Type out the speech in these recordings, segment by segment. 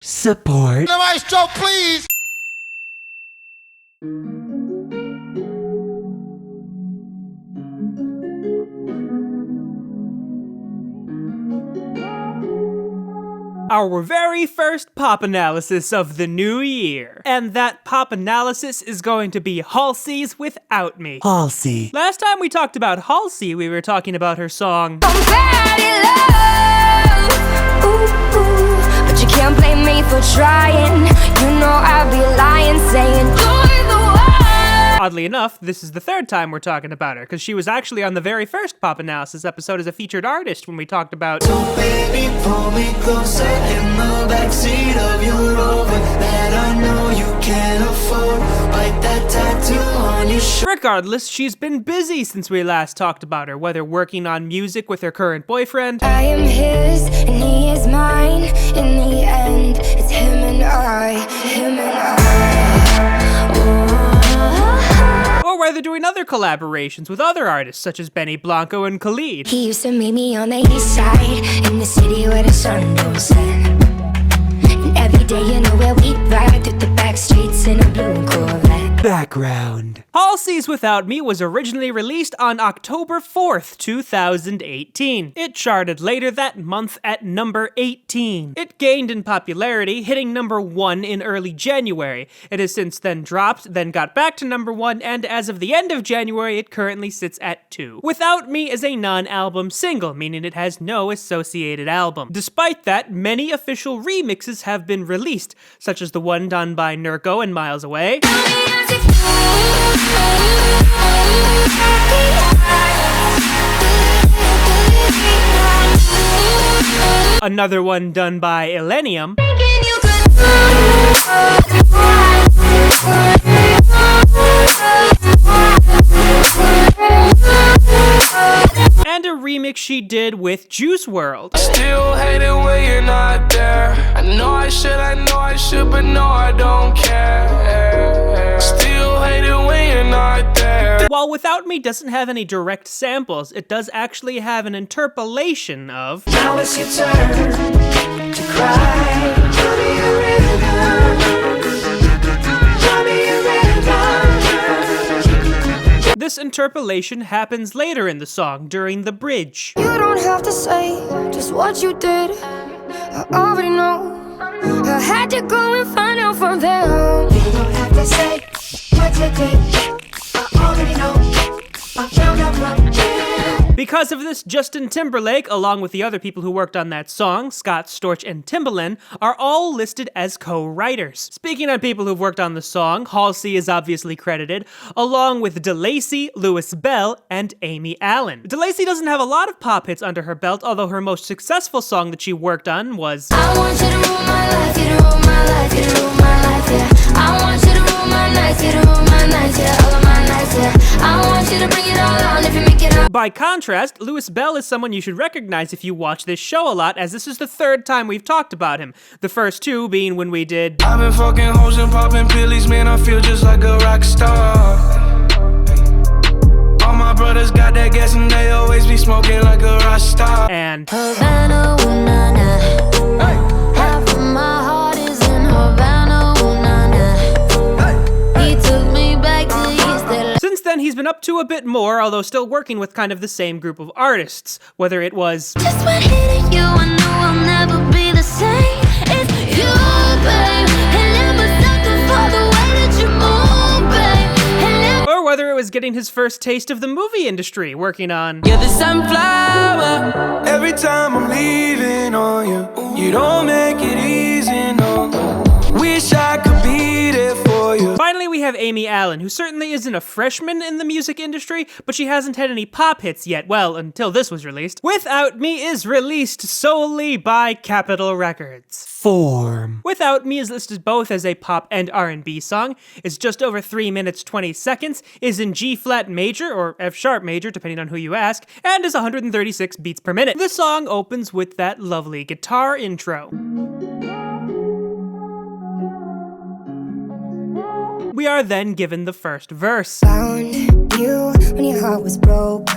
Support. The maestro, please. Our very first pop analysis of the new year. And that pop analysis is going to be Halsey's Without Me. Halsey. Last time we talked about Halsey, we were talking about her song I'm bad in love, ooh, ooh. But you can't blame me for trying. You know I'd be lying saying you're the one. Oddly enough, this is the third time we're talking about her, because she was actually on the very first pop analysis episode as a featured artist when we talked about So baby, pull me closer in the backseat of your Rover that I know you can't afford. Bite that tattoo on your shoulder. Regardless, she's been busy since we last talked about her, whether working on music with her current boyfriend, I am his and he is mine. In the end, it's him and I, him and I. or whether doing other collaborations with other artists such as Benny Blanco and Khalid. He used to meet me on the east side, in the city where the sun don't set. And every day, you know where we ride through the back streets in a blue Corvette. Background. Halsey's Without Me was originally released on October 4th, 2018. It charted later that month at number 18. It gained in popularity, hitting number 1 in early January. It has since then dropped, then got back to number 1, and as of the end of January, it currently sits at 2. Without Me is a non-album single, meaning it has no associated album. Despite that, many official remixes have been released, such as the one done by Nurko and Miles Away, another one done by Illenium, and a remix she did with Juice WRLD. Still hate it when you're not there. I know I should, but no, I don't care. Still hate it when you're not there. While Without Me doesn't have any direct samples, it does actually have an interpolation of Now it's your turn to cry. Tell me a rhythm. Tell me a rhythm. This interpolation happens later in the song, during the bridge. You don't have to say just what you did. I already know. I had to go and find out from them. You don't have to say what you did. I already know. I found out what did. Because of this, Justin Timberlake, along with the other people who worked on that song, Scott Storch and Timbaland, are all listed as co-writers. Speaking on people who've worked on the song, Halsey is obviously credited, along with DeLacy, Louis Bell, and Amy Allen. DeLacy doesn't have a lot of pop hits under her belt, although her most successful song that she worked on was I want you to rule my life, you to rule my life, you to rule my life, yeah. I want you to rule my nights, you to rule my nights, yeah. All of my nights, yeah. I want you to bring it all on if you make it up. By contrast, Louis Bell is someone you should recognize if you watch this show a lot, as this is the third time we've talked about him. The first two being when we did I've been fucking hoes and popping pillies, man, I feel just like a rock star. All my brothers got that gas and they always be smoking like a rock star. and Havana, ooh, na, na. Half of my heart is in Havana, ooh, na, na. He took me back to East LA. since then he's been up to a bit more, although still working with kind of the same group of artists, whether it was Just when hitting you, I knew I'll never be the same. It's you, babe, and never sucking for the way that you move, babe, and never. or whether it was getting his first taste of the movie industry, working on You're the sunflower. Every time I'm leaving on you, you don't make it easy, no. Wish I could be there for you. Finally, we have Amy Allen, who certainly isn't a freshman in the music industry, but she hasn't had any pop hits yet, well, until this was released. Without Me is released solely by Capitol Records. Form. Without Me is listed both as a pop and R&B song, is just over 3 minutes 20 seconds, is in G-flat major, or F-sharp major, depending on who you ask, and is 136 beats per minute. The song opens with that lovely guitar intro. We are then given the first verse. Found you when your heart was broke.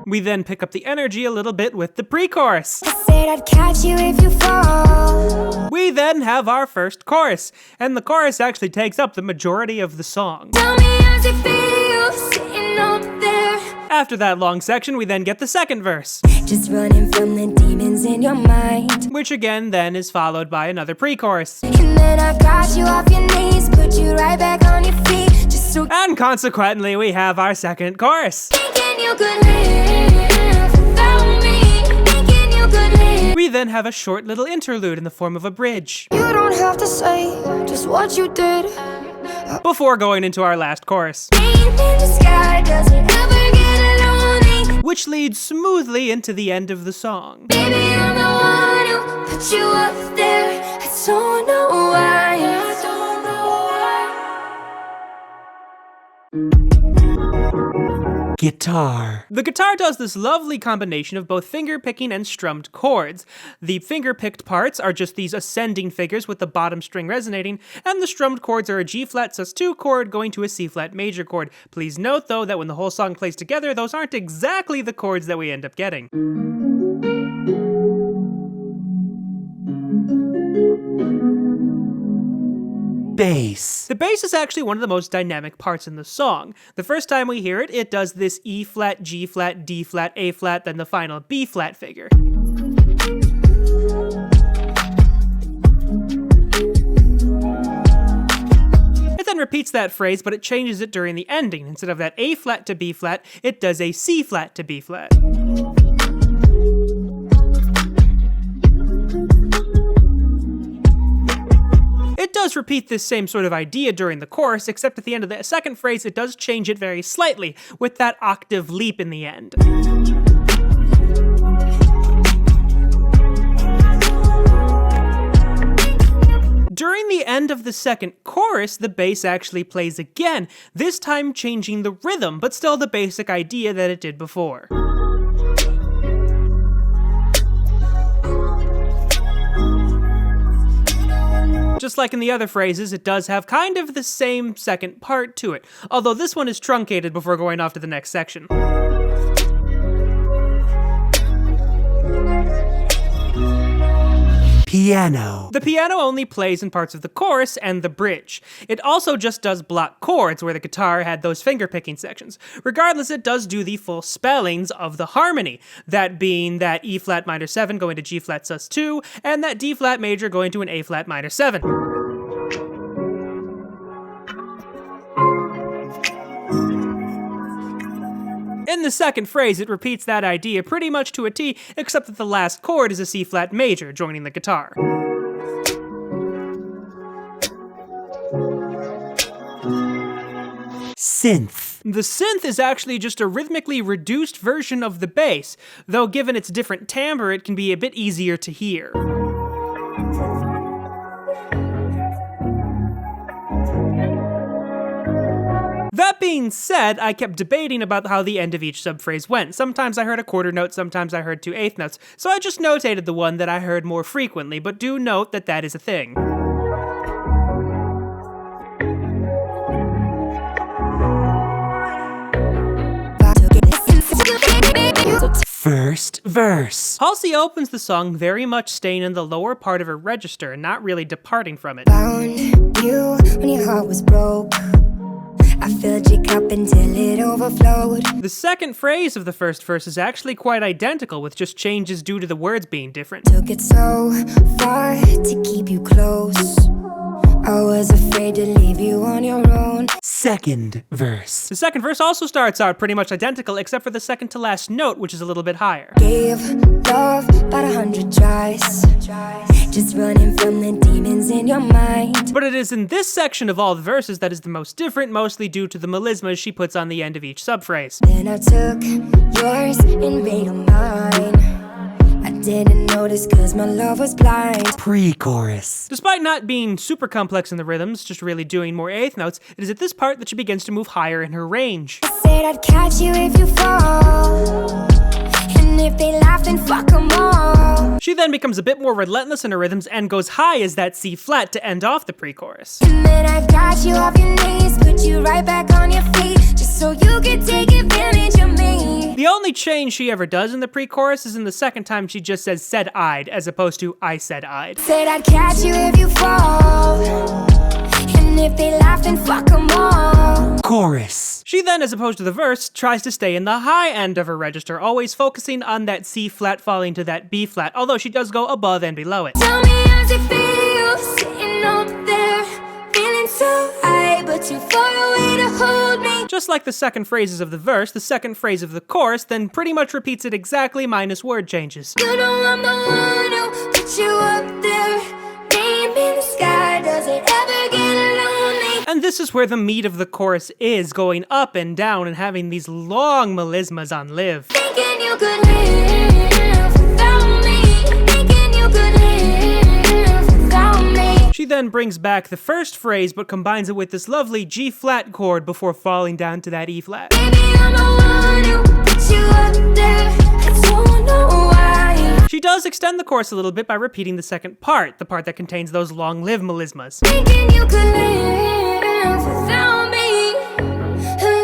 We then pick up the energy a little bit with the pre-chorus. I said I'd catch you if you fall. We then have our first chorus, and the chorus actually takes up the majority of the song. Tell me how's it feel sitting up there. After that long section, we then get the second verse, Just running from the demons in your mind. which again then is followed by another pre-chorus. And then I got you off your knees, put you right back on your feet. Just so And consequently, we have our second chorus. thinking you could live without me. Thinking you could live. We then have a short little interlude in the form of a bridge, You don't have to say just what you did. before going into our last chorus, Rain in the sky doesn't ever get lonely. which leads smoothly into the end of the song. Baby, I'm the one who put you up there. I don't know why. I don't know why. Guitar. The guitar does this lovely combination of both finger-picking and strummed chords. The finger-picked parts are just these ascending figures with the bottom string resonating, and the strummed chords are a G-flat sus2 chord going to a C-flat major chord. Please note, though, that when the whole song plays together, those aren't exactly the chords that we end up getting. Bass. The bass is actually one of the most dynamic parts in the song. The first time we hear it, it does this E-flat, G-flat, D-flat, A-flat, then the final B-flat figure. It then repeats that phrase, but it changes it during the ending. Instead of that A-flat to B-flat, it does a C-flat to B-flat. It does repeat this same sort of idea during the chorus, except at the end of the second phrase it does change it very slightly, with that octave leap in the end. During the end of the second chorus, the bass actually plays again, this time changing the rhythm, but still the basic idea that it did before. Just like in the other phrases, it does have kind of the same second part to it, although this one is truncated before going off to the next section. Piano. The piano only plays in parts of the chorus and the bridge. It also just does block chords where the guitar had those finger-picking sections. Regardless, it does do the full spellings of the harmony, that being that E-flat minor 7 going to G-flat sus2, and that D-flat major going to an A-flat minor 7. In the second phrase, it repeats that idea pretty much to a T, except that the last chord is a C-flat major joining the guitar. Synth. The synth is actually just a rhythmically reduced version of the bass, though given its different timbre, it can be a bit easier to hear. That being said, I kept debating about how the end of each subphrase went. Sometimes I heard a quarter note, sometimes I heard 2/8 notes, so I just notated the one that I heard more frequently, but do note that that is a thing. First verse. Halsey opens the song very much staying in the lower part of her register and not really departing from it. Found you when your heart was broke. I filled your cup until it overflowed. The second phrase of the first verse is actually quite identical, with just changes due to the words being different. Took it so far to keep you close. I was afraid to leave you on your own. Second verse. The second verse also starts out pretty much identical, except for the second to last note, which is a little bit higher. Gave love about 100 tries. Just running from the demons in your mind. But it is in this section of all the verses that is the most different, mostly due to the melismas she puts on the end of each subphrase. Then I took yours and made them mine. I didn't notice cause my love was blind. Pre-chorus. Despite not being super complex in the rhythms, just really doing more eighth notes, it is at this part that she begins to move higher in her range. I said I'd catch you if you fall. And And if they laugh, then fuck them all. She then becomes a bit more relentless in her rhythms and goes high as that C flat to end off the pre-chorus. And then I got you off your knees, put you right back on your feet, just so you could take advantage of me. The only change she ever does in the pre-chorus is in the second time she just says said I'd as opposed to I said I'd. Said I'd catch you if you fall, and if they laugh, then fuck them all. Chorus. She then, as opposed to the verse, tries to stay in the high end of her register, always focusing on that C flat falling to that B flat, although she does go above and below it. Tell me how's it feel, sitting up there, feeling so high, but too far away to hold me. Just like the second phrases of the verse, the second phrase of the chorus then pretty much repeats it exactly minus word changes. You know I'm the one who put you up there, name in the sky, does it ever get lonely? And this is where the meat of the chorus is, going up and down and having these long melismas on live. Thinking you could live without me, thinking you could live without me. She then brings back the first phrase but combines it with this lovely G flat chord before falling down to that E flat. Baby, I'm the one who put you up there, I don't know why. She does extend the chorus a little bit by repeating the second part, the part that contains those long-lived melismas. Thinking you could live without me,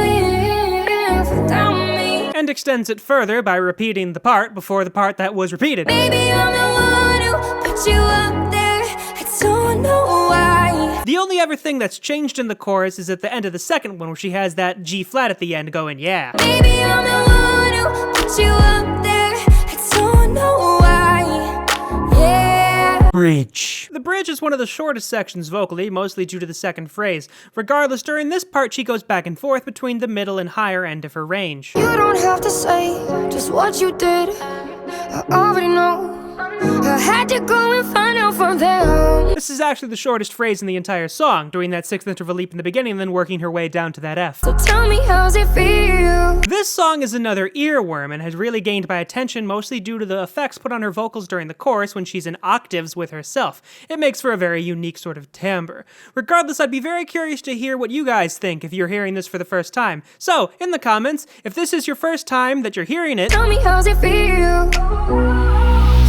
live without me. And extends it further by repeating the part before the part that was repeated. Baby, I'm the one who put you up there, I don't know why. The only other thing that's changed in the chorus is at the end of the second one where she has that G flat at the end going, yeah. Baby, I'm the one who put you up there, I don't know why. Yeah. Bridge. The bridge is one of the shortest sections vocally, mostly due to the second phrase. Regardless, during this part she goes back and forth between the middle and higher end of her range. You don't have to say just what you did, I already know. I had to go and find out from them. This is actually the shortest phrase in the entire song, doing that sixth interval leap in the beginning and then working her way down to that F. So tell me, how's it feel? This song is another earworm and has really gained my attention mostly due to the effects put on her vocals during the chorus when she's in octaves with herself. It makes for a very unique sort of timbre. Regardless, I'd be very curious to hear what you guys think if you're hearing this for the first time. So, in the comments, if this is your first time that you're hearing it, Tell me, how's it feel?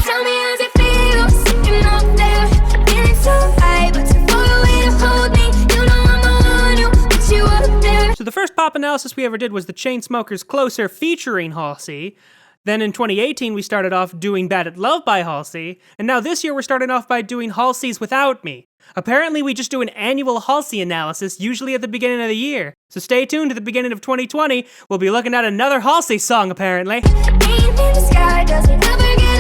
Tell me, how's it feel? Sitting up there, feeling so high, but too far away to hold me. You know I'm the one who put you up there. so the first pop analysis we ever did was the Chainsmokers' Closer featuring Halsey. Then in 2018, we started off doing Bad at Love by Halsey, and now this year we're starting off by doing Halsey's Without Me. Apparently we just do an annual Halsey analysis, usually at the beginning of the year. So stay tuned to the beginning of 2020, we'll be looking at another Halsey song apparently. Name in the sky, does it ever get